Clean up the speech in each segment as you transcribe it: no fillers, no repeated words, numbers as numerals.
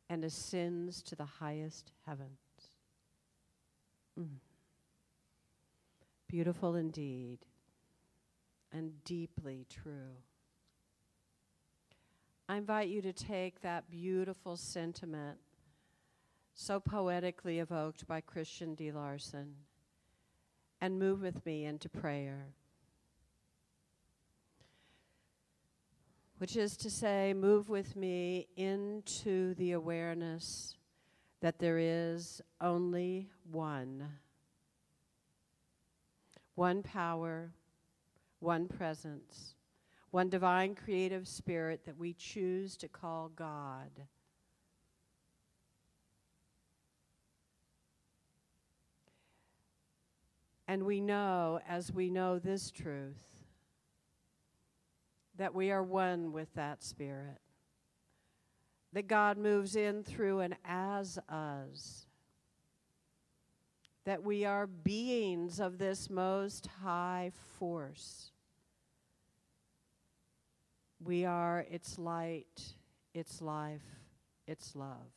and ascends to the highest heavens. Beautiful indeed, and deeply true. I invite you to take that beautiful sentiment, so poetically evoked by Christian D. Larson, and move with me into prayer. Which is to say, move with me into the awareness that there is only one power, one presence, one divine creative spirit that we choose to call God. And we know, as we know this truth, that we are one with that spirit, that God moves in, through, and as us, that we are beings of this most high force. We are its light, its life, its love.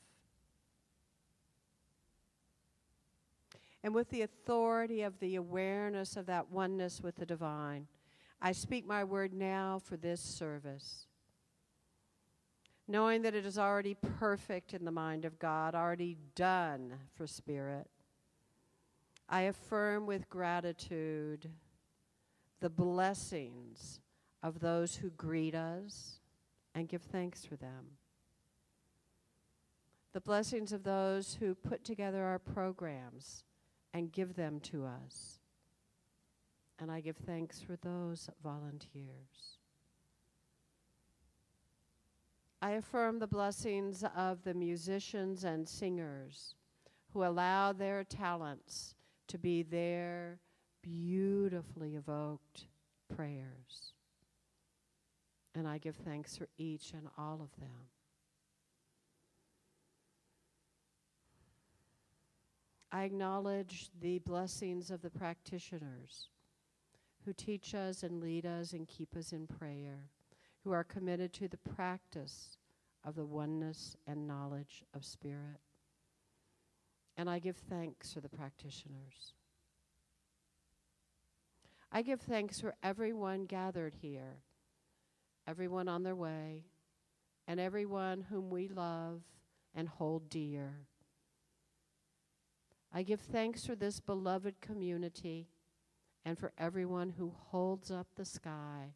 And with the authority of the awareness of that oneness with the divine, I speak my word now for this service, knowing that it is already perfect in the mind of God, already done for spirit. I affirm with gratitude the blessings of those who greet us and give thanks for them. The blessings of those who put together our programs and give them to us. And I give thanks for those volunteers. I affirm the blessings of the musicians and singers who allow their talents to be their beautifully evoked prayers. And I give thanks for each and all of them. I acknowledge the blessings of the practitioners who teach us and lead us and keep us in prayer, who are committed to the practice of the oneness and knowledge of spirit. And I give thanks for the practitioners. I give thanks for everyone gathered here, everyone on their way, and everyone whom we love and hold dear. I give thanks for this beloved community and for everyone who holds up the sky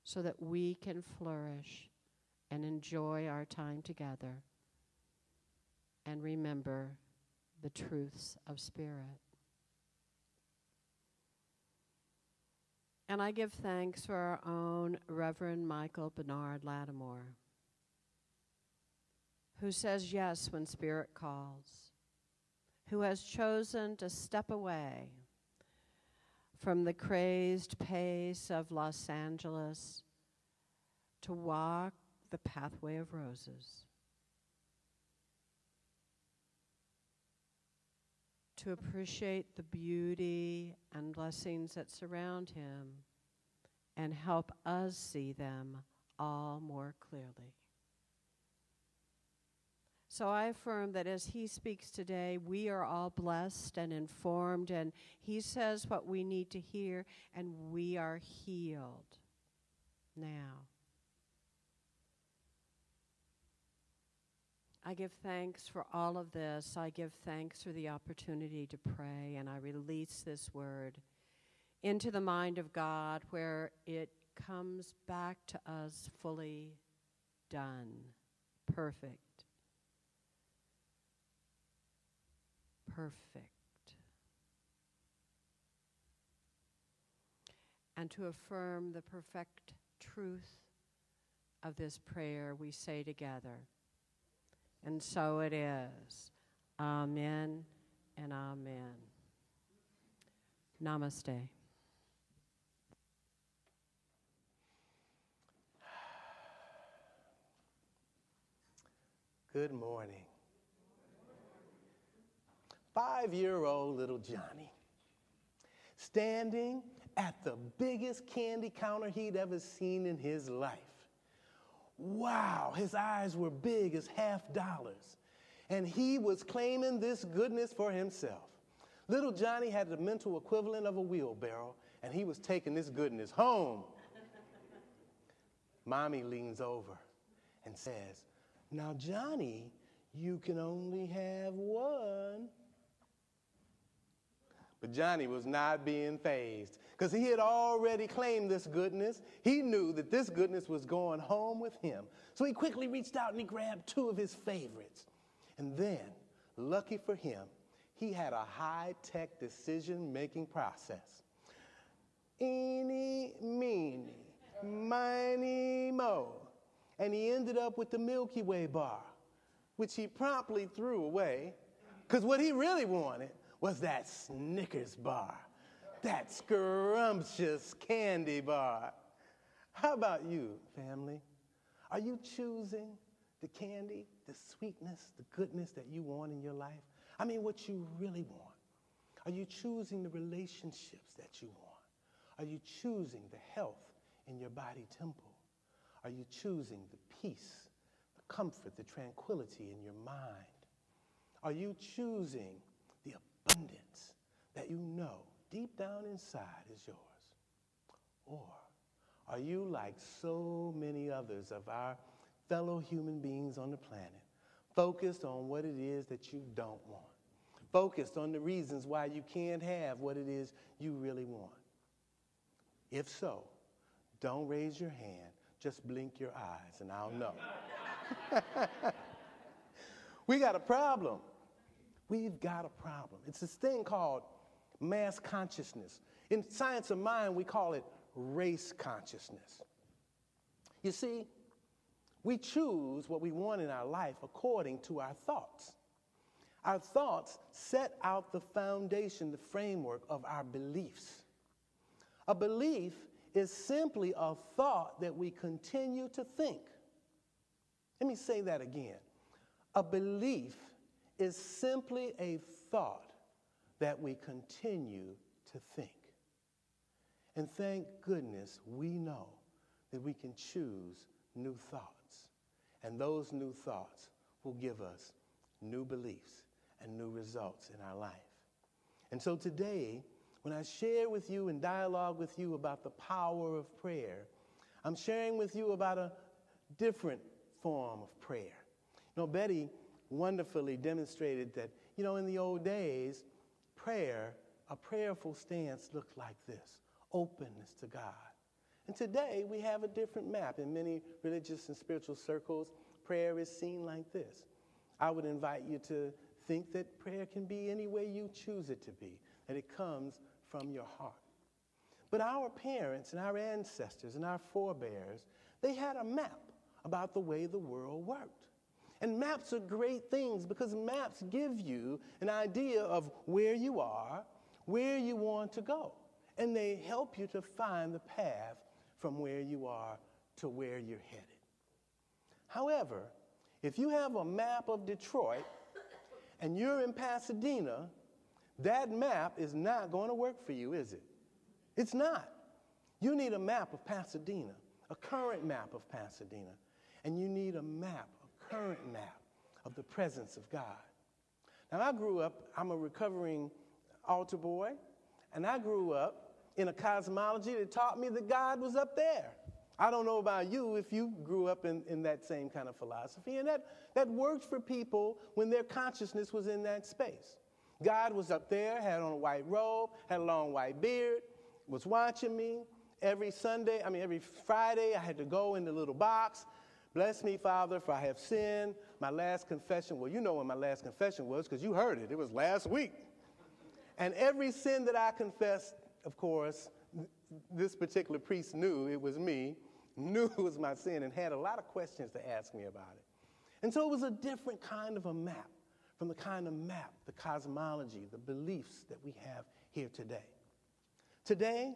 so that we can flourish and enjoy our time together and remember the truths of spirit. And I give thanks for our own Reverend Michael Bernard Lattimore, who says yes when spirit calls, who has chosen to step away from the crazed pace of Los Angeles to walk the pathway of roses, to appreciate the beauty and blessings that surround him and help us see them all more clearly. So I affirm that as he speaks today, we are all blessed and informed, and he says what we need to hear, and we are healed now. I give thanks for all of this. I give thanks for the opportunity to pray, and I release this word into the mind of God where it comes back to us fully done, perfect. Perfect. And to affirm the perfect truth of this prayer, we say together, and so it is. Amen and amen. Namaste. Good morning. 5-year-old little Johnny, standing at the biggest candy counter he'd ever seen in his life, Wow, his eyes were big as $50. And he was claiming this goodness for himself. Little Johnny had the mental equivalent of a wheelbarrow, and he was taking this goodness home. Mommy leans over and says, "Now, Johnny, you can only have one." But Johnny was not being fazed because he had already claimed this goodness. He knew that this goodness was going home with him. So he quickly reached out and he grabbed two of his favorites. And then, lucky for him, he had a high-tech decision-making process. Eeny, meeny, miny, mo. And he ended up with the Milky Way bar, which he promptly threw away because what he really wanted was that Snickers bar, that scrumptious candy bar. How about you, family? Are you choosing the candy, the sweetness, the goodness that you want in your life? I mean, what you really want. Are you choosing the relationships that you want? Are you choosing the health in your body temple? Are you choosing the peace, the comfort, the tranquility in your mind? Are you choosing the abundance that you know deep down inside is yours? Or are you like so many others of our fellow human beings on the planet, focused on what it is that you don't want, focused on the reasons why you can't have what it is you really want? If so, don't raise your hand, just blink your eyes and I'll know. We got a problem. We've got a problem. It's this thing called mass consciousness. In science of mind, we call it race consciousness. You see, we choose what we want in our life according to our thoughts. Our thoughts set out the foundation, the framework of our beliefs. A belief is simply a thought that we continue to think. Let me say that again. A belief is simply a thought that we continue to think. And thank goodness we know that we can choose new thoughts. And those new thoughts will give us new beliefs and new results in our life. And so today, when I share with you and dialogue with you about the power of prayer, I'm sharing with you about a different form of prayer. You know, Betty wonderfully demonstrated that, in the old days, a prayerful stance looked like this: openness to God. And today, we have a different map. In many religious and spiritual circles, prayer is seen like this. I would invite you to think that prayer can be any way you choose it to be, that it comes from your heart. But our parents and our ancestors and our forebears, they had a map about the way the world worked. And maps are great things because maps give you an idea of where you are, where you want to go. And they help you to find the path from where you are to where you're headed. However, if you have a map of Detroit and you're in Pasadena, that map is not going to work for you, is it? It's not. You need a map of Pasadena, a current map of Pasadena. And you need a map, a current map of the presence of God. Now, I'm a recovering altar boy, and I grew up in a cosmology that taught me that God was up there. I don't know about you if you grew up in that same kind of philosophy, and that worked for people when their consciousness was in that space. God was up there, had on a white robe, had a long white beard, was watching me. Every Friday, I had to go in the little box. Bless me, Father, for I have sinned. My last confession, well, you know when my last confession was because you heard it. It was last week. And every sin that I confessed, of course, this particular priest knew it was me, knew it was my sin, and had a lot of questions to ask me about it. And so it was a different kind of a map from the kind of map, the cosmology, the beliefs that we have here today. Today,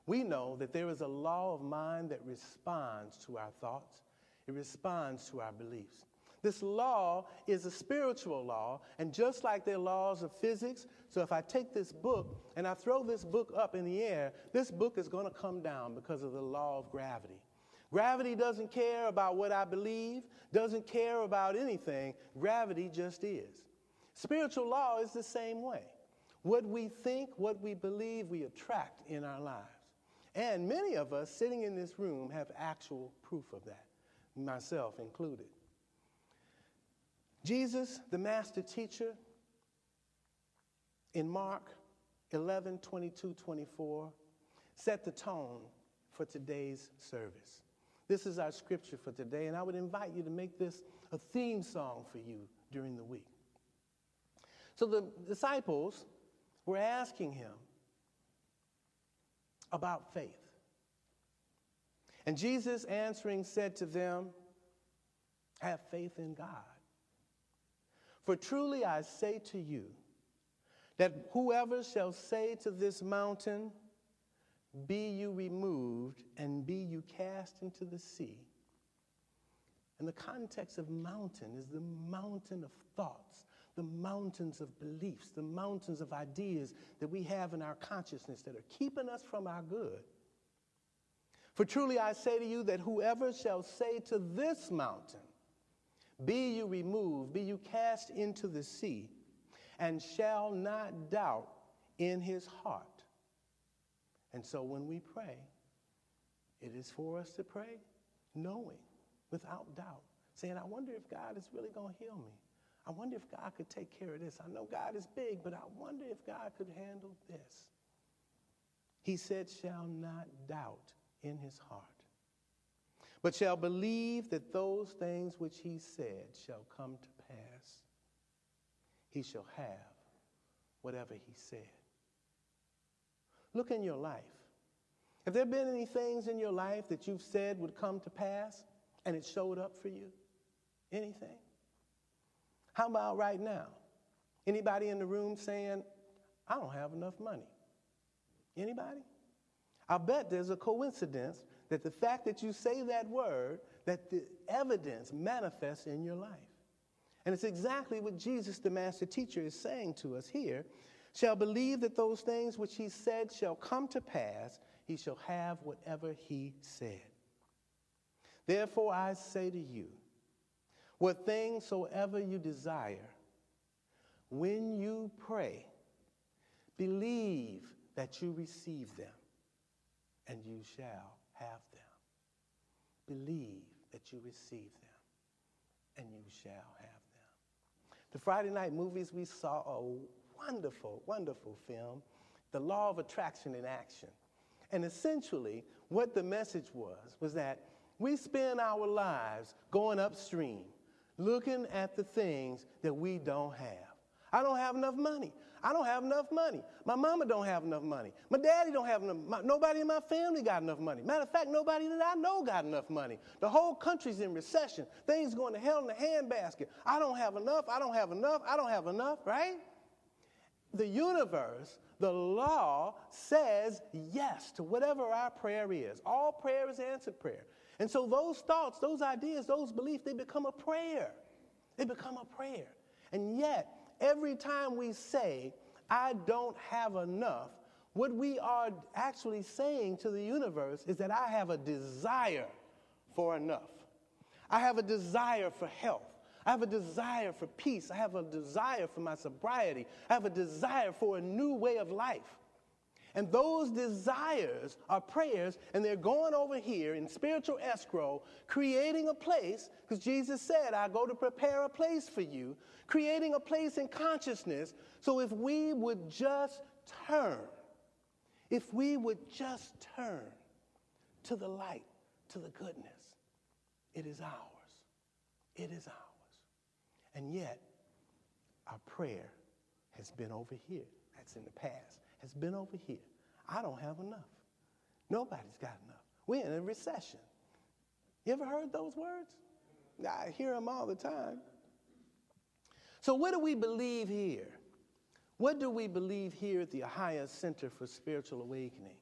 we know that there is a law of mind that responds to our thoughts. It responds to our beliefs. This law is a spiritual law, and just like there are laws of physics, so if I take this book and I throw this book up in the air, this book is going to come down because of the law of gravity. Gravity doesn't care about what I believe, doesn't care about anything. Gravity just is. Spiritual law is the same way. What we think, what we believe, we attract in our lives. And many of us sitting in this room have actual proof of that, myself included. Jesus, the master teacher, in Mark 11, 22, 24, set the tone for today's service. This is our scripture for today, and I would invite you to make this a theme song for you during the week. So the disciples were asking him about faith. And Jesus answering said to them, have faith in God. For truly I say to you, that whoever shall say to this mountain, be you removed and be you cast into the sea. And the context of mountain is the mountain of thoughts, the mountains of beliefs, the mountains of ideas that we have in our consciousness that are keeping us from our good. For truly I say to you that whoever shall say to this mountain, be you removed, be you cast into the sea, and shall not doubt in his heart. And so when we pray, it is for us to pray knowing, without doubt, saying, I wonder if God is really going to heal me. I wonder if God could take care of this. I know God is big, but I wonder if God could handle this. He said, shall not doubt in his heart, but shall believe that those things which he said shall come to pass. He shall have whatever he said. Look in your life. Have there been any things in your life that you've said would come to pass and it showed up for you? Anything? How about right now? Anybody in the room saying, I don't have enough money? Anybody? I bet there's a coincidence that the fact that you say that word, that the evidence manifests in your life. And it's exactly what Jesus, the master teacher, is saying to us here. Shall believe that those things which he said shall come to pass, he shall have whatever he said. Therefore I say to you, what things soever you desire, when you pray, believe that you receive them, and you shall have them. Believe that you receive them, and you shall have them. The Friday night movies, we saw a wonderful, wonderful film, The Law of Attraction in Action. And essentially, what the message was that we spend our lives going upstream, looking at the things that we don't have. I don't have enough money. I don't have enough money. My mama don't have enough money. My daddy don't have enough. Nobody in my family got enough money. Matter of fact, nobody that I know got enough money. The whole country's in recession. Things going to hell in a handbasket. I don't have enough. I don't have enough. I don't have enough, right? The universe, the law, says yes to whatever our prayer is. All prayer is answered prayer. And so those thoughts, those ideas, those beliefs, they become a prayer. They become a prayer. And yet, every time we say, I don't have enough, what we are actually saying to the universe is that I have a desire for enough. I have a desire for health. I have a desire for peace. I have a desire for my sobriety. I have a desire for a new way of life. And those desires are prayers, and they're going over here in spiritual escrow, creating a place, because Jesus said, I go to prepare a place for you, creating a place in consciousness. So if we would just turn to the light, to the goodness, it is ours. It is ours. And yet, our prayer has been over here. That's in the past. Has been over here. I don't have enough. Nobody's got enough. We're in a recession. You ever heard those words? I hear them all the time. So what do we believe here? What do we believe here at the Ahia Center for Spiritual Awakening?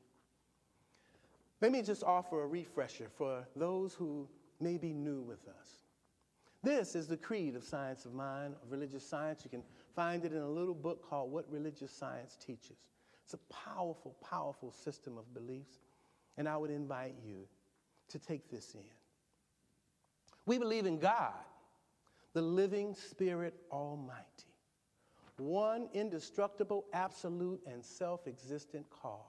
Let me just offer a refresher for those who may be new with us. This is the creed of science of mind, of religious science. You can find it in a little book called What Religious Science Teaches. It's a powerful, powerful system of beliefs. And I would invite you to take this in. We believe in God, the living Spirit Almighty, one indestructible, absolute, and self-existent cause.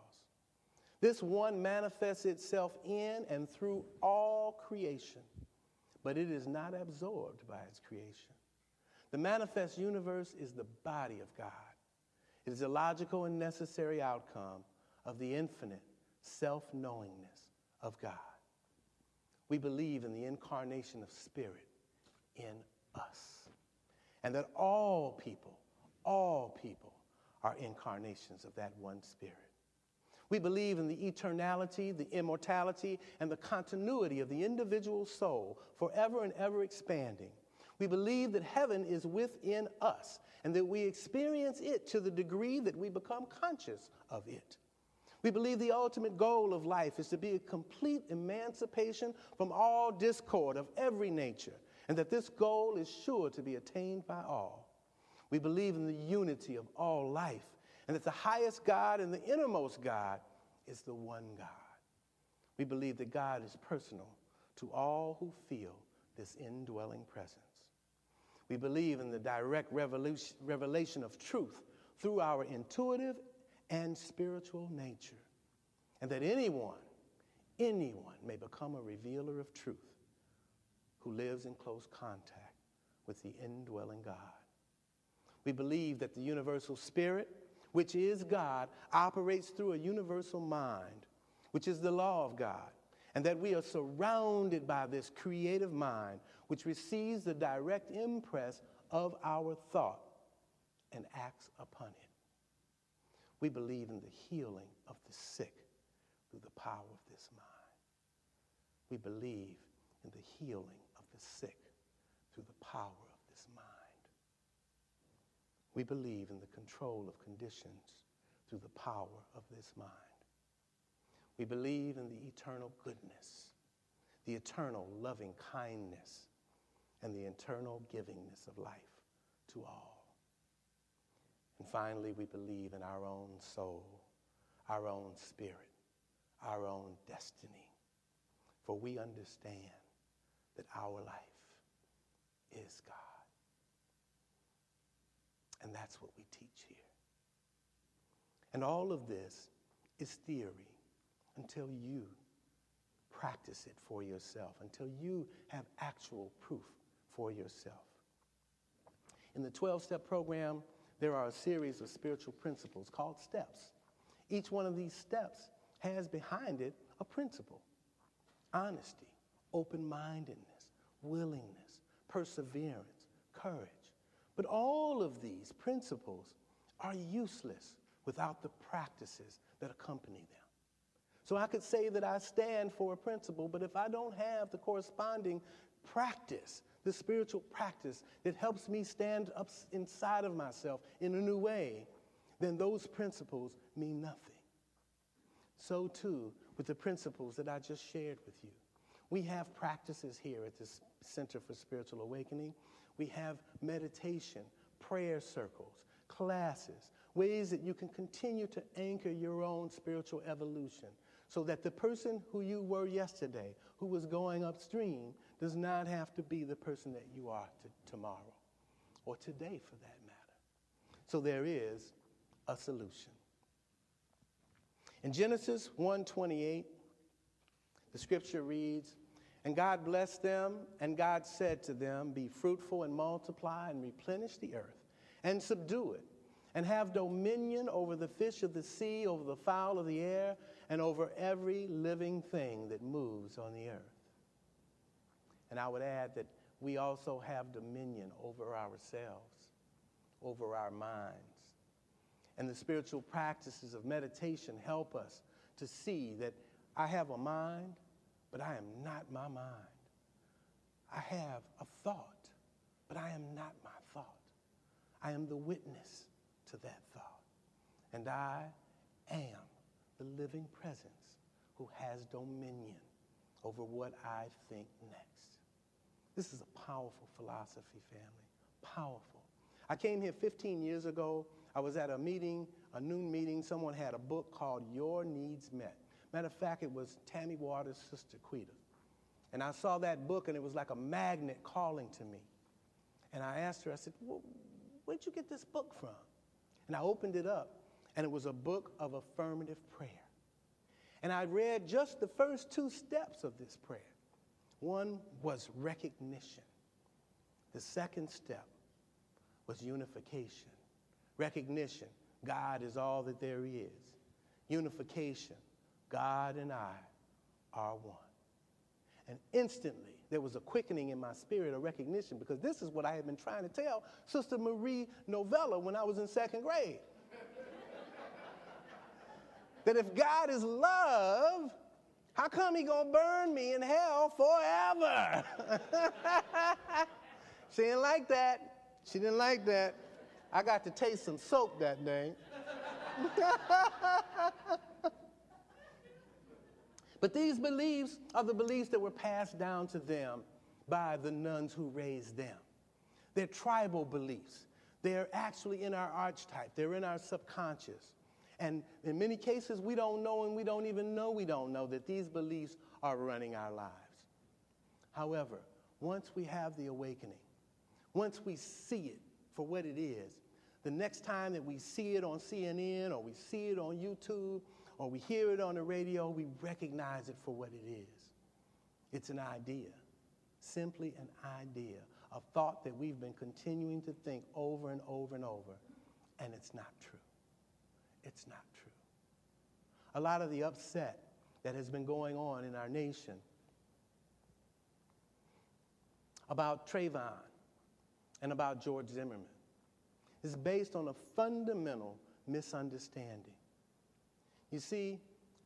This one manifests itself in and through all creation, but it is not absorbed by its creation. The manifest universe is the body of God. It is a logical and necessary outcome of the infinite self-knowingness of God. We believe in the incarnation of Spirit in us, and that all people are incarnations of that one Spirit. We believe in the eternality, the immortality, and the continuity of the individual soul, forever and ever expanding. We believe that heaven is within us and that we experience it to the degree that we become conscious of it. We believe the ultimate goal of life is to be a complete emancipation from all discord of every nature, and that this goal is sure to be attained by all. We believe in the unity of all life, and that the highest God and the innermost God is the one God. We believe that God is personal to all who feel this indwelling presence. We believe in the direct revelation of truth through our intuitive and spiritual nature, and that anyone may become a revealer of truth who lives in close contact with the indwelling God. We believe that the universal Spirit, which is God, operates through a universal mind, which is the law of God, and that we are surrounded by this creative mind, which receives the direct impress of our thought and acts upon it. We believe in the healing of the sick through the power of this mind. We believe in the healing of the sick through the power of this mind. We believe in the control of conditions through the power of this mind. We believe in the eternal goodness, the eternal loving kindness, and the eternal givingness of life to all. And finally, we believe in our own soul, our own spirit, our own destiny, for we understand that our life is God. And that's what we teach here. And all of this is theory until you practice it for yourself, until you have actual proof for yourself. In the 12-step program, there are a series of spiritual principles called steps. Each one of these steps has behind it a principle: honesty, open-mindedness, willingness, perseverance, courage. But all of these principles are useless without the practices that accompany them. So I could say that I stand for a principle, but if I don't have the corresponding practice, the spiritual practice that helps me stand up inside of myself in a new way, then those principles mean nothing. So too with the principles that I just shared with you. We have practices here at this Center for Spiritual Awakening. We have meditation, prayer circles, classes, ways that you can continue to anchor your own spiritual evolution so that the person who you were yesterday, who was going upstream, does not have to be the person that you are tomorrow or today for that matter. So there is a solution. In Genesis 1:28, the scripture reads, "And God blessed them, and God said to them, be fruitful and multiply and replenish the earth and subdue it, and have dominion over the fish of the sea, over the fowl of the air, and over every living thing that moves on the earth." And I would add that we also have dominion over ourselves, over our minds. And the spiritual practices of meditation help us to see that I have a mind, but I am not my mind. I have a thought, but I am not my thought. I am the witness to that thought. And I am the living presence who has dominion over what I think next. This is a powerful philosophy, family. Powerful. I came here 15 years ago. I was at a meeting, a noon meeting. Someone had a book called Your Needs Met. Matter of fact, it was Tammy Waters' sister, Quita. And I saw that book, and it was like a magnet calling to me. And I asked her, I said, well, where'd you get this book from? And I opened it up, and it was a book of affirmative prayer. And I read just the first 2 steps of this prayer. One was recognition. The second step was unification. Recognition, God is all that there is. Unification, God and I are one. And instantly, there was a quickening in my spirit of recognition, because this is what I had been trying to tell Sister Marie Novella when I was in 2nd grade. That if God is love, how come he gonna burn me in hell forever? She didn't like that. She didn't like that. I got to taste some soap that day. But these beliefs are the beliefs that were passed down to them by the nuns who raised them. They're tribal beliefs. They're actually in our archetype. They're in our subconscious. And in many cases, we don't know, and we don't even know we don't know that these beliefs are running our lives. However, once we have the awakening, once we see it for what it is, the next time that we see it on CNN or we see it on YouTube or we hear it on the radio, we recognize it for what it is. It's an idea, simply an idea, a thought that we've been continuing to think over and over and over, and it's not true. It's not true. A lot of the upset that has been going on in our nation about Trayvon and about George Zimmerman is based on a fundamental misunderstanding. You see,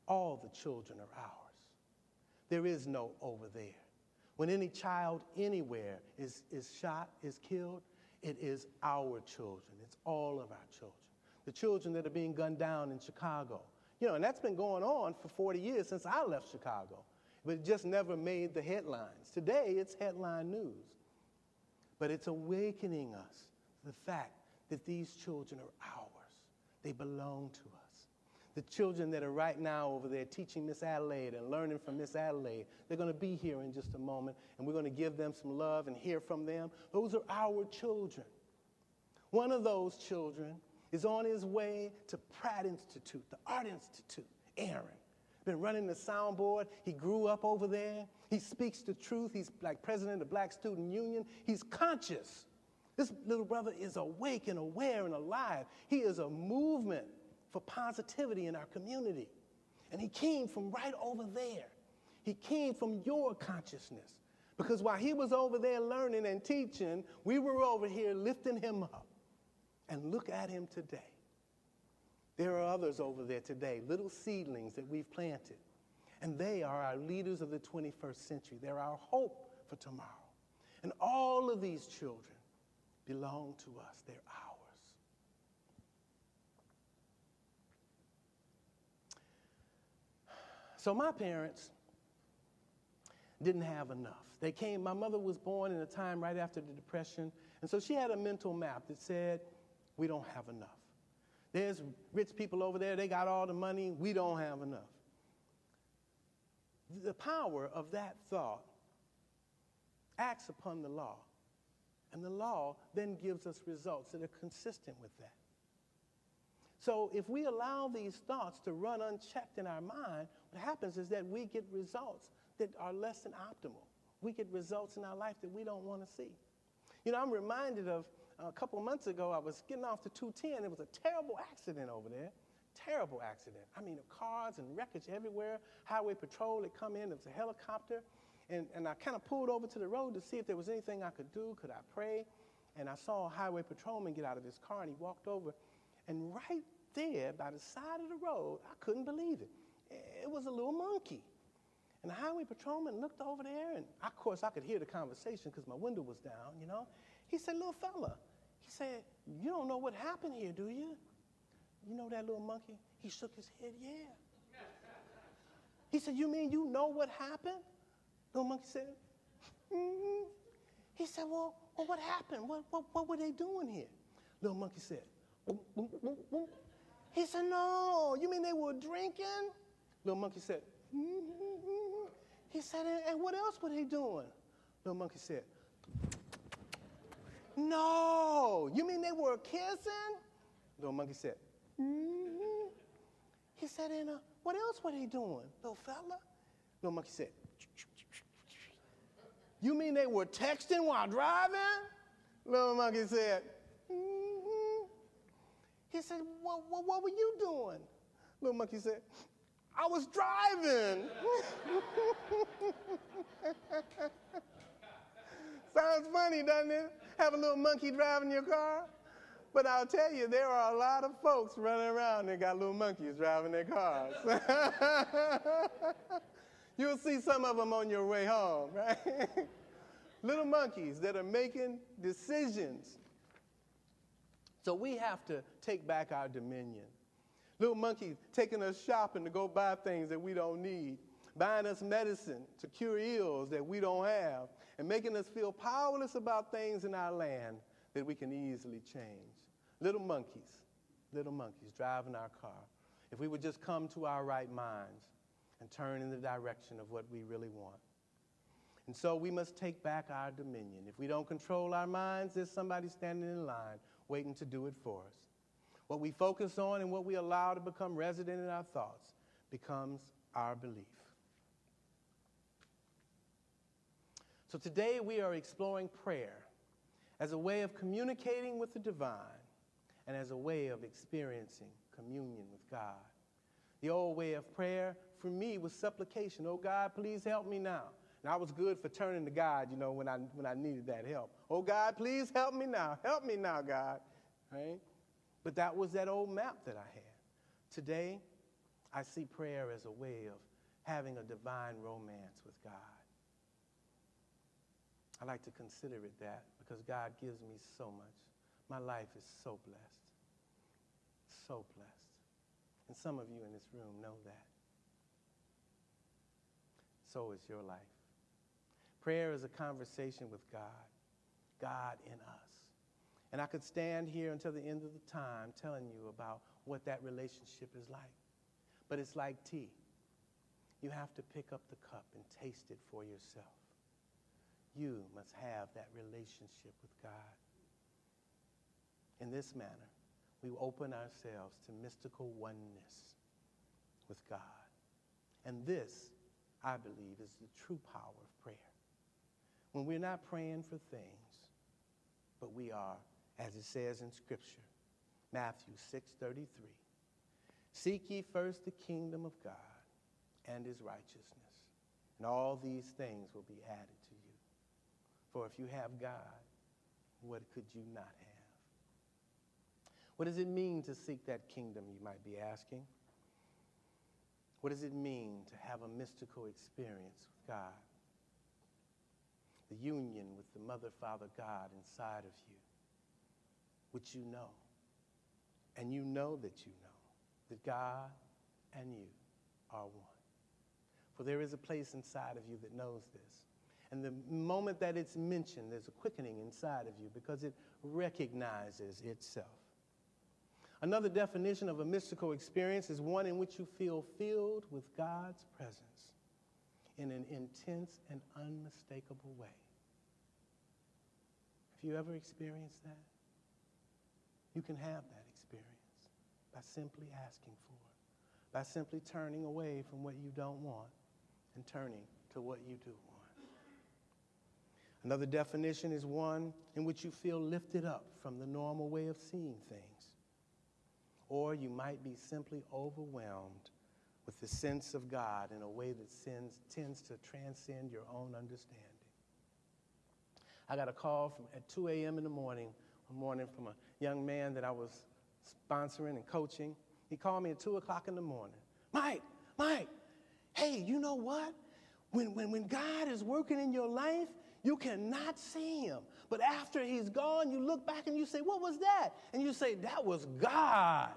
all the children are ours. There is no over there. When any child anywhere is shot, is killed, it is our children. It's all of our children. The children that are being gunned down in Chicago. You know, and that's been going on for 40 years since I left Chicago. But it just never made the headlines. Today, it's headline news. But it's awakening us to the fact that these children are ours. They belong to us. The children that are right now over there teaching Miss Adelaide and learning from Miss Adelaide, they're going to be here in just a moment, and we're going to give them some love and hear from them. Those are our children. One of those children is on his way to Pratt Institute, the Art Institute, Aaron. Been running the soundboard. He grew up over there. He speaks the truth. He's like president of Black Student Union. He's conscious. This little brother is awake and aware and alive. He is a movement for positivity in our community. And he came from right over there. He came from your consciousness. Because while he was over there learning and teaching, we were over here lifting him up. And look at him today. There are others over there today, little seedlings that we've planted. And they are our leaders of the 21st century. They're our hope for tomorrow. And all of these children belong to us. They're ours. So my parents didn't have enough. My mother was born in a time right after the Depression, and so she had a mental map that said, we don't have enough. There's rich people over there, they got all the money, we don't have enough. The power of that thought acts upon the law, and the law then gives us results that are consistent with that. So if we allow these thoughts to run unchecked in our mind, what happens is that we get results that are less than optimal. We get results in our life that we don't want to see. You know, I'm reminded of a couple of months ago, I was getting off the 210. It was a terrible accident over there. Terrible accident. I mean, cars and wreckage everywhere. Highway patrol had come in. There was a helicopter. And I kind of pulled over to the road to see if there was anything I could do. Could I pray? And I saw a highway patrolman get out of his car, and he walked over. And right there by the side of the road, I couldn't believe it. It was a little monkey. And the highway patrolman looked over there, and of course I could hear the conversation because my window was down, you know. He said, little fella, he said, you don't know what happened here, do you? You know that little monkey? He shook his head, yeah. He said, you mean you know what happened? Little monkey said, mm-hmm. He said, well, what happened? What were they doing here? Little monkey said, boom, boom, boom, boom. He said, no, you mean they were drinking? Little monkey said, mm-hmm. He said, and what else were they doing? Little monkey said, no, you mean they were kissing? Little monkey said, mm-hmm. He said, and what else were they doing, little fella? Little monkey said, you mean they were texting while driving? Little monkey said, mm-hmm. He said, what were you doing? Little monkey said, I was driving. Sounds funny, doesn't it? Have a little monkey driving your car? But I'll tell you, there are a lot of folks running around that got little monkeys driving their cars. You'll see some of them on your way home, right? Little monkeys that are making decisions. So we have to take back our dominion. Little monkeys taking us shopping to go buy things that we don't need, buying us medicine to cure ills that we don't have, and making us feel powerless about things in our land that we can easily change. Little monkeys driving our car. If we would just come to our right minds and turn in the direction of what we really want. And so we must take back our dominion. If we don't control our minds, there's somebody standing in line waiting to do it for us. What we focus on and what we allow to become resident in our thoughts becomes our belief. So today we are exploring prayer as a way of communicating with the divine and as a way of experiencing communion with God. The old way of prayer for me was supplication. Oh God, please help me now. And I was good for turning to God, when I needed that help. Oh God, please help me now. Help me now, God. Right? But that was that old map that I had. Today, I see prayer as a way of having a divine romance with God. I like to consider it that because God gives me so much. My life is so blessed. So blessed. And some of you in this room know that. So is your life. Prayer is a conversation with God, God in us. And I could stand here until the end of the time telling you about what that relationship is like. But it's like tea. You have to pick up the cup and taste it for yourself. You must have that relationship with God. In this manner, we open ourselves to mystical oneness with God. And this, I believe, is the true power of prayer. When we're not praying for things, but we are, as it says in Scripture, Matthew 6:33, seek ye first the kingdom of God and his righteousness, and all these things will be added to you. For if you have God, what could you not have? What does it mean to seek that kingdom, you might be asking? What does it mean to have a mystical experience with God? The union with the Mother, Father, God inside of you, which you know. And you know that God and you are one. For there is a place inside of you that knows this. And the moment that it's mentioned, there's a quickening inside of you because it recognizes itself. Another definition of a mystical experience is one in which you feel filled with God's presence in an intense and unmistakable way. Have you ever experienced that? You can have that experience by simply asking for it, by simply turning away from what you don't want and turning to what you do want. Another definition is one in which you feel lifted up from the normal way of seeing things. Or you might be simply overwhelmed with the sense of God in a way that tends to transcend your own understanding. I got a call at 2 a.m. in the morning, one morning from a young man that I was sponsoring and coaching. He called me at 2 o'clock in the morning. Mike, hey, you know what? When God is working in your life, you cannot see him. But after he's gone, you look back and you say, what was that? And you say, that was God.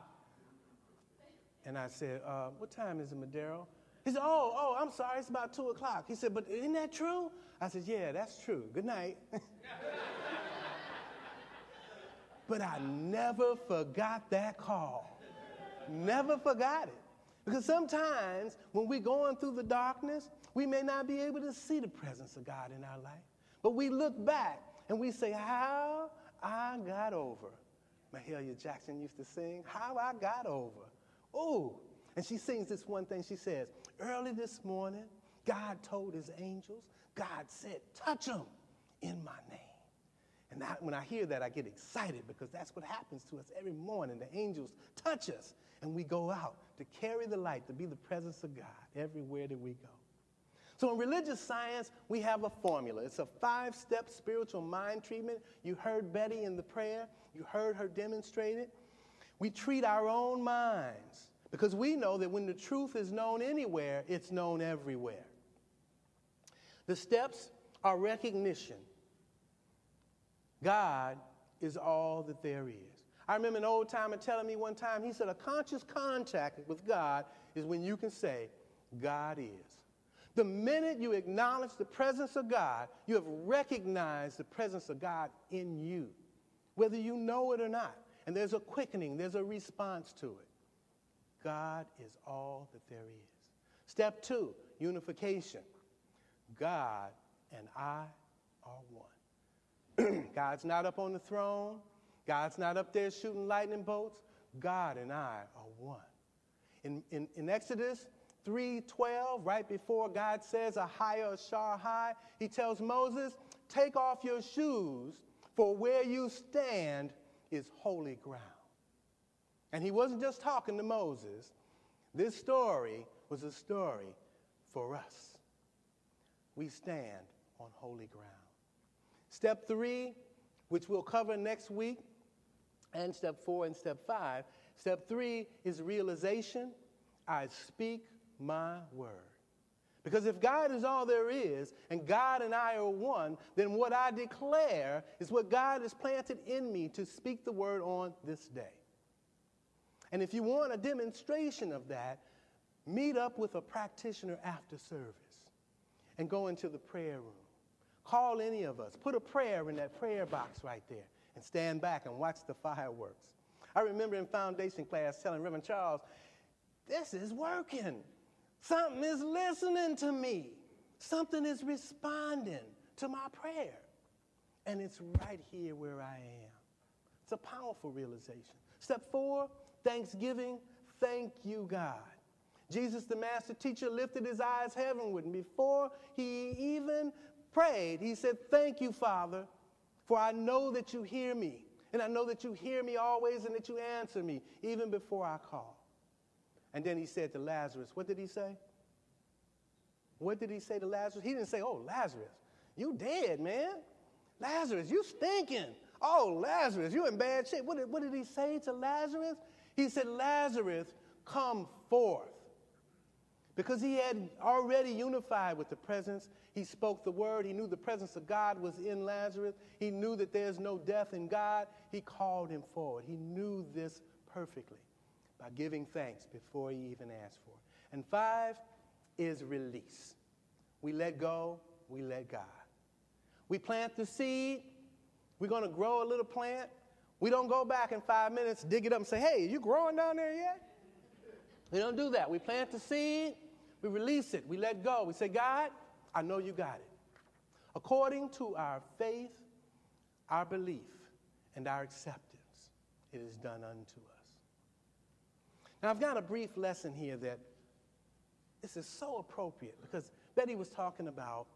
And I said, what time is it, Madero? He said, oh, I'm sorry, it's about 2 o'clock. He said, but isn't that true? I said, yeah, that's true. Good night. But I never forgot that call. Never forgot it. Because sometimes when we're going through the darkness, we may not be able to see the presence of God in our life. But we look back and we say, how I got over. Mahalia Jackson used to sing, how I got over. Oh, and she sings this one thing. She says, early this morning, God told his angels, God said, touch them in my name. And when I hear that, I get excited because that's what happens to us every morning. The angels touch us, and we go out to carry the light, to be the presence of God everywhere that we go. So in religious science, we have a formula. It's a 5-step spiritual mind treatment. You heard Betty in the prayer. You heard her demonstrate it. We treat our own minds because we know that when the truth is known anywhere, it's known everywhere. The steps are recognition. God is all that there is. I remember an old timer telling me one time, he said, a conscious contact with God is when you can say, God is. The minute you acknowledge the presence of God, you have recognized the presence of God in you, whether you know it or not. And there's a quickening, there's a response to it. God is all that there is. Step 2, unification. God and I are one. God's not up on the throne. God's not up there shooting lightning bolts. God and I are one. In Exodus 3:12, right before God says, Ahaya Ashar High, he tells Moses, take off your shoes, for where you stand is holy ground. And he wasn't just talking to Moses. This story was a story for us. We stand on holy ground. Step 3, which we'll cover next week, and step 4 and step 5. Step 3 is realization. I speak my word. Because if God is all there is, and God and I are one, then what I declare is what God has planted in me to speak the word on this day. And if you want a demonstration of that, meet up with a practitioner after service and go into the prayer room. Call any of us. Put a prayer in that prayer box right there and stand back and watch the fireworks. I remember in foundation class telling Reverend Charles, this is working. Something is listening to me. Something is responding to my prayer. And it's right here where I am. It's a powerful realization. Step 4, thanksgiving. Thank you, God. Jesus, the master teacher, lifted his eyes heavenward, and before he even prayed, he said, thank you, Father, for I know that you hear me, and I know that you hear me always and that you answer me, even before I call. And then he said to Lazarus, what did he say? What did he say to Lazarus? He didn't say, oh, Lazarus, you dead, man. Lazarus, you stinking. Oh, Lazarus, you in bad shape. What did he say to Lazarus? He said, Lazarus, come forth. Because he had already unified with the presence, he spoke the word. He knew the presence of God was in Lazarus. He knew that there's no death in God. He called him forward. He knew this perfectly by giving thanks before he even asked for it. And 5 is release. We let go, we let God. We plant the seed. We're going to grow a little plant. We don't go back in 5 minutes, dig it up and say, hey, you growing down there yet? We don't do that. We plant the seed, we release it, we let go. We say, God, I know you got it. According to our faith, our belief, and our acceptance, it is done unto us. Now, I've got a brief lesson here that this is so appropriate because Betty was talking about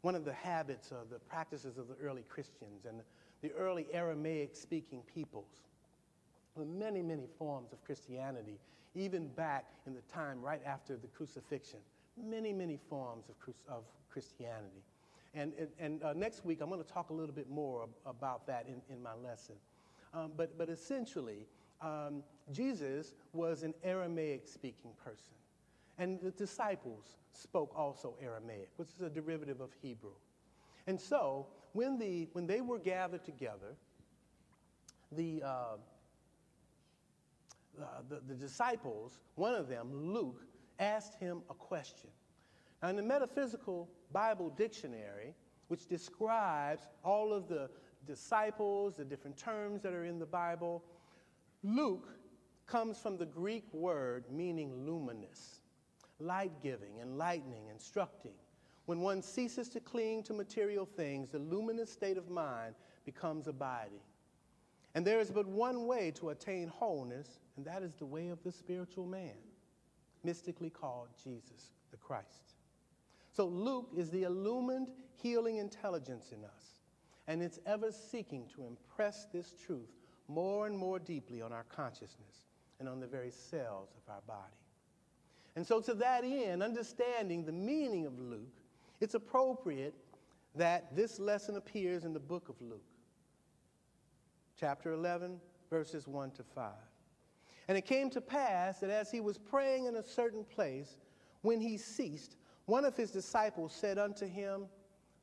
one of the habits or the practices of the early Christians and the early Aramaic-speaking peoples. Many, many forms of Christianity, even back in the time right after the crucifixion. Many, many forms of Christianity. And next week, I'm going to talk a little bit more about that in my lesson. But essentially, Jesus was an Aramaic-speaking person. And the disciples spoke also Aramaic, which is a derivative of Hebrew. And so, when they were gathered together, the disciples, one of them, Luke, asked him a question. Now, in the Metaphysical Bible Dictionary, which describes all of the disciples, the different terms that are in the Bible, Luke comes from the Greek word meaning luminous, light-giving, enlightening, instructing. When one ceases to cling to material things, the luminous state of mind becomes abiding. And there is but one way to attain wholeness, and that is the way of the spiritual man, mystically called Jesus the Christ. So Luke is the illumined, healing intelligence in us, and it's ever seeking to impress this truth more and more deeply on our consciousness and on the very cells of our body. And so to that end, understanding the meaning of Luke, it's appropriate that this lesson appears in the book of Luke, chapter 11, verses 1 to 5. And it came to pass that as he was praying in a certain place, when he ceased, one of his disciples said unto him,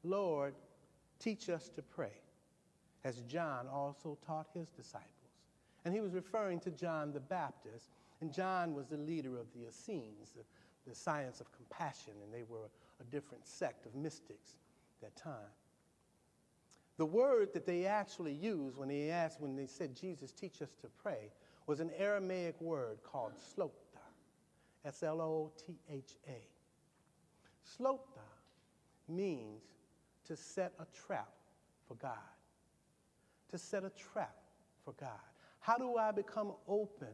Lord, teach us to pray, as John also taught his disciples. And he was referring to John the Baptist, and John was the leader of the Essenes, the science of compassion, and they were a different sect of mystics at that time. The word that they actually used when they said, Jesus, teach us to pray, was an Aramaic word called slotha, S-L-O-T-H-A. Slotha means to set a trap for God, to set a trap for God. How do I become open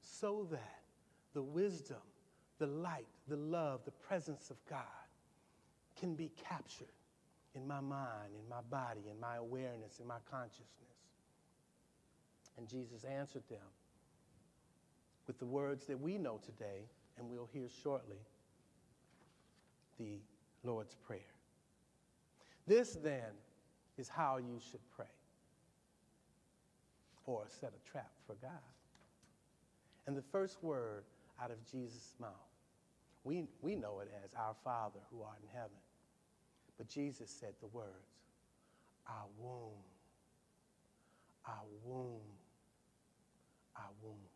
so that the wisdom, the light, the love, the presence of God can be captured in my mind, in my body, in my awareness, in my consciousness? And Jesus answered them with the words that we know today, and we'll hear shortly, the Lord's Prayer. This, then, is how you should pray, or set a trap for God. And the first word out of Jesus' mouth, we know it as our Father who art in heaven. But Jesus said the words, our womb, our womb, our womb.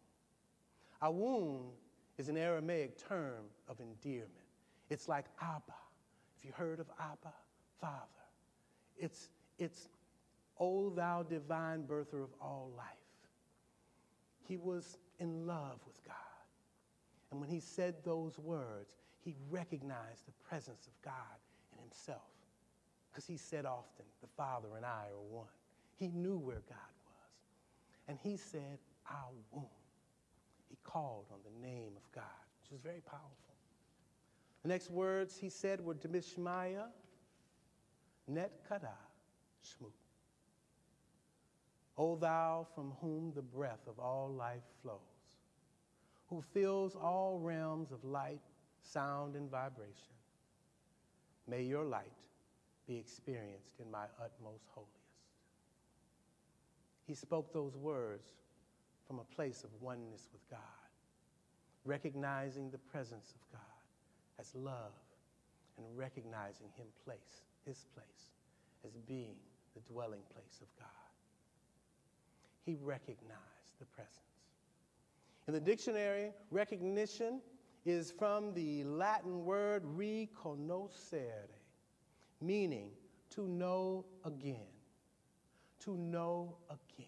Our womb is an Aramaic term of endearment. It's like Abba. If you heard of Abba, Father. It's, O thou divine birther of all life. He was in love with God. And when he said those words, he recognized the presence of God in himself. Because he said often, the Father and I are one. He knew where God was. And he said, our womb. He called on the name of God, which is very powerful. The next words he said were Demishmaya, Net Kada, Shmu. O thou from whom the breath of all life flows, who fills all realms of light, sound, and vibration, may your light be experienced in my utmost holiest. He spoke those words from a place of oneness with God, recognizing the presence of God as love and recognizing his place as being the dwelling place of God. He recognized the presence. In the dictionary, recognition is from the Latin word riconoscere, meaning to know again. To know again.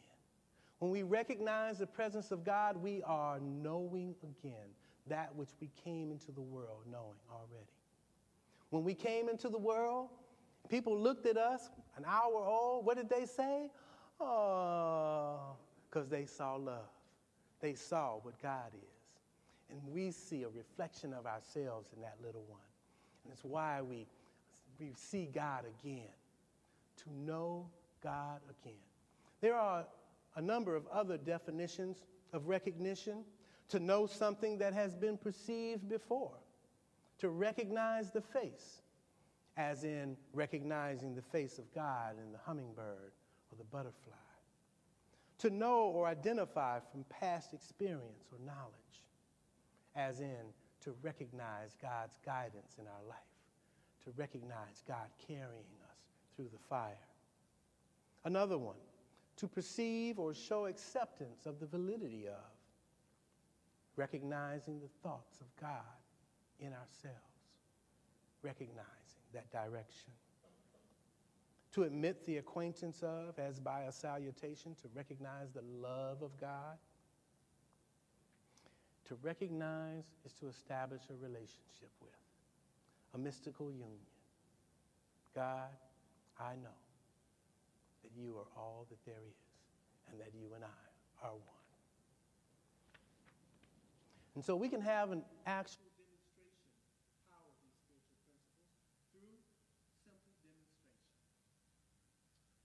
When we recognize the presence of God, we are knowing again that which we came into the world knowing already. When we came into the world, people looked at us, an hour old. What did they say? Oh, because they saw love. They saw what God is. And we see a reflection of ourselves in that little one. And it's why we see God again, to know God again. There are a number of other definitions of recognition: to know something that has been perceived before, to recognize the face, as in recognizing the face of God in the hummingbird or the butterfly, to know or identify from past experience or knowledge, as in to recognize God's guidance in our life, to recognize God carrying us through the fire. Another one, to perceive or show acceptance of the validity of, recognizing the thoughts of God in ourselves, recognizing that direction. To admit the acquaintance of, as by a salutation, to recognize the love of God. To recognize is to establish a relationship with, a mystical union. God, I know that you are all that there is, and that you and I are one. And so we can have an actual demonstration of the power of these spiritual principles through simple demonstration.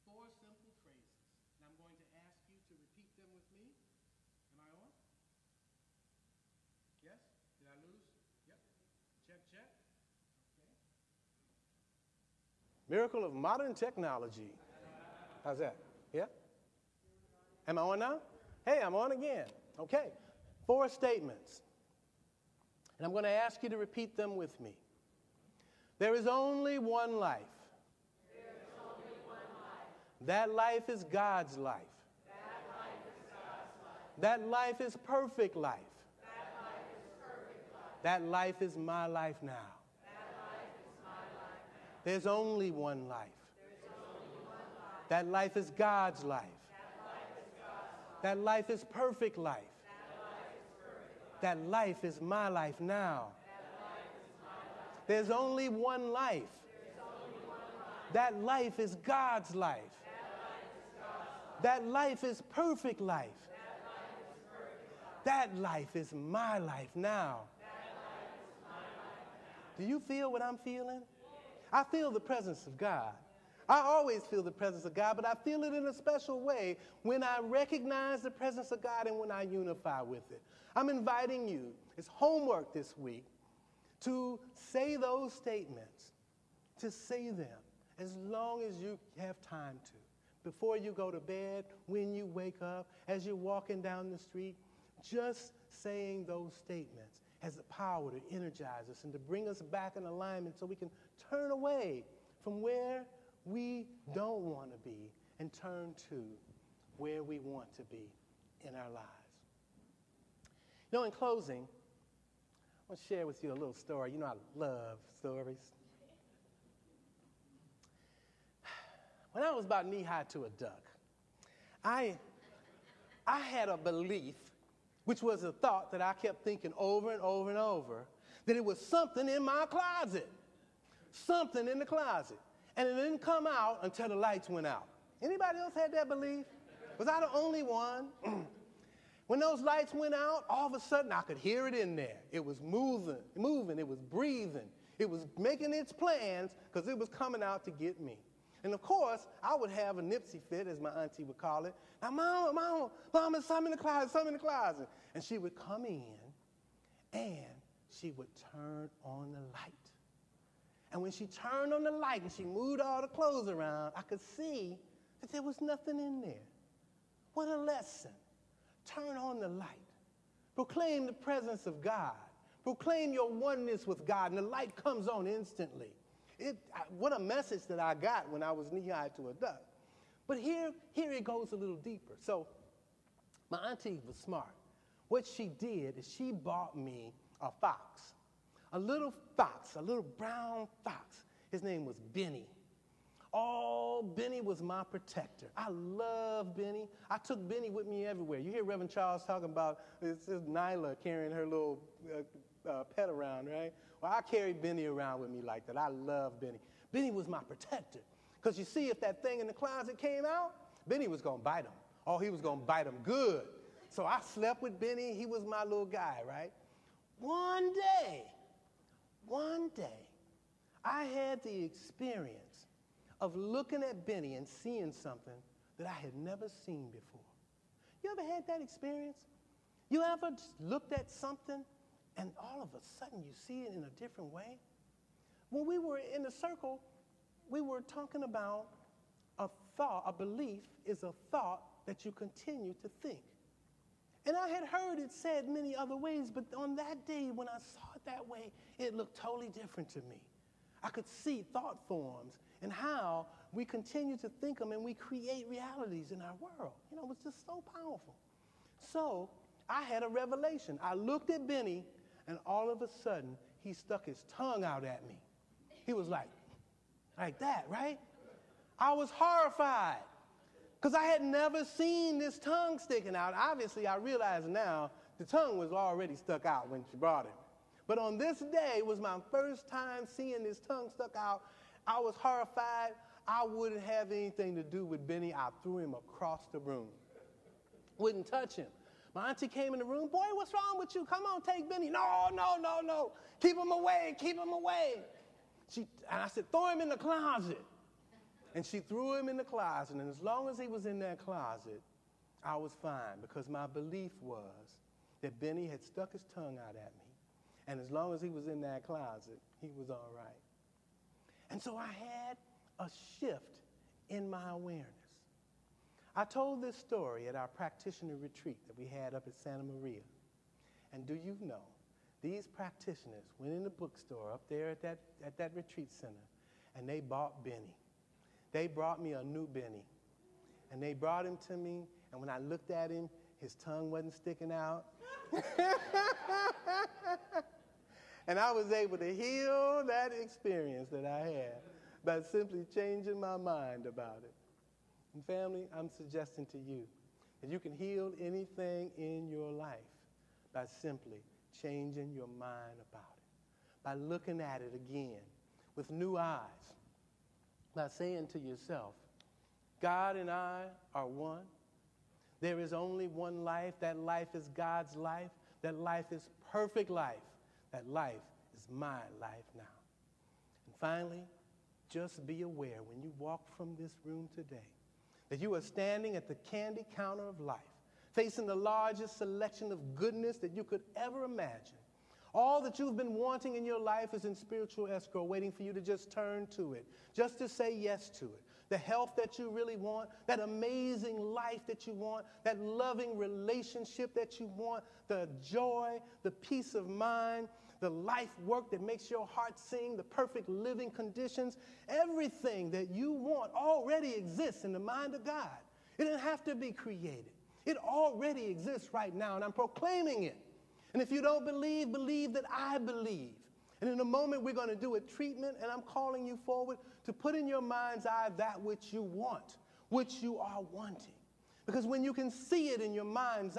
4 simple phrases. And I'm going to ask you to repeat them with me. Am I on? Yes? Did I lose? Yep. Check, check. Okay. Miracle of modern technology. How's that? Yeah? Am I on now? Hey, I'm on again. Okay. 4 statements. And I'm going to ask you to repeat them with me. There is only one life. There is only one life. That life is God's life. That life is God's life. That life is perfect life. That life is perfect life. That life is my life now. That life is my life now. There's only one life. There's only one life. That life is God's life. That life is God's life. That life is perfect life. That life is my life now. There's only one life. That life is God's life. That life is perfect life. That life is my life now. Do you feel what I'm feeling? I feel the presence of God. I always feel the presence of God, but I feel it in a special way when I recognize the presence of God and when I unify with it. I'm inviting you, it's homework this week, to say those statements, to say them as long as you have time to. Before you go to bed, when you wake up, as you're walking down the street, just saying those statements has the power to energize us and to bring us back in alignment so we can turn away from where we don't want to be and turn to where we want to be in our lives. You know, in closing, I want to share with you a little story. You know, I love stories. When I was about knee-high to a duck, I had a belief, which was a thought that I kept thinking over and over and over, that it was something in my closet, something in the closet. And it didn't come out until the lights went out. Anybody else had that belief? Was I the only one? When those lights went out, all of a sudden I could hear it in there. It was moving, it was breathing. It was making its plans because it was coming out to get me. And of course, I would have a Nipsey fit, as my auntie would call it. Now, Mom, there's something in the closet. And she would come in and she would turn on the light. And when she turned on the light and she moved all the clothes around, I could see that there was nothing in there. What a lesson. Turn on the light. Proclaim the presence of God. Proclaim your oneness with God, and the light comes on instantly. What a message that I got when I was knee-high to a duck. But here it goes a little deeper. So my auntie was smart. What she did is she bought me a fox. A little fox, a little brown fox. His name was Benny. Oh, Benny was my protector. I love Benny. I took Benny with me everywhere. You hear Reverend Charles talking about this Nyla carrying her little pet around, right? Well, I carried Benny around with me like that. I love Benny. Benny was my protector. Because you see, if that thing in the closet came out, Benny was going to bite him. Oh, he was going to bite him good. So I slept with Benny. He was my little guy, right? One day, I had the experience of looking at Benny and seeing something that I had never seen before. You ever had that experience? You ever just looked at something and all of a sudden you see it in a different way? When we were in the circle, we were talking about a thought. A belief is a thought that you continue to think. And I had heard it said many other ways, but on that day when I saw it that way, it looked totally different to me. I could see thought forms and how we continue to think them and we create realities in our world. You know, it was just so powerful. So I had a revelation. I looked at Benny, and all of a sudden, he stuck his tongue out at me. He was like that, right? I was horrified because I had never seen this tongue sticking out. Obviously, I realize now The tongue was already stuck out when she brought him. But on this day was my first time seeing his tongue stuck out. I was horrified. I wouldn't have anything to do with Benny. I threw him across the room. Wouldn't touch him. My auntie came in the room. Boy, what's wrong with you? Come on, take Benny. No, no, no, no. Keep him away. Keep him away. And I said, throw him in the closet. And she threw him in the closet. And as long as he was in that closet, I was fine, because my belief was that Benny had stuck his tongue out at me. And as long as he was in that closet, he was all right. And so I had a shift in my awareness. I told this story at our practitioner retreat that we had up at Santa Maria. And do you know, these practitioners went in the bookstore up there at that retreat center, and they bought Benny. They brought me a new Benny. And they brought him to me, and when I looked at him, his tongue wasn't sticking out. And I was able to heal that experience that I had by simply changing my mind about it. And family, I'm suggesting to you that you can heal anything in your life by simply changing your mind about it, by looking at it again with new eyes, by saying to yourself, God and I are one. There is only one life. That life is God's life. That life is perfect life. That life is my life now. And finally, just be aware when you walk from this room today that you are standing at the candy counter of life, facing the largest selection of goodness that you could ever imagine. All that you've been wanting in your life is in spiritual escrow, waiting for you to just turn to it, just to say yes to it. The health that you really want, that amazing life that you want, that loving relationship that you want, the joy, the peace of mind, the life work that makes your heart sing, the perfect living conditions, everything that you want already exists in the mind of God. It didn't have to be created. It already exists right now, and I'm proclaiming it. And if you don't believe, believe that I believe. And in a moment, we're going to do a treatment, and I'm calling you forward to put in your mind's eye that which you want, which you are wanting. Because when you can see it in your mind's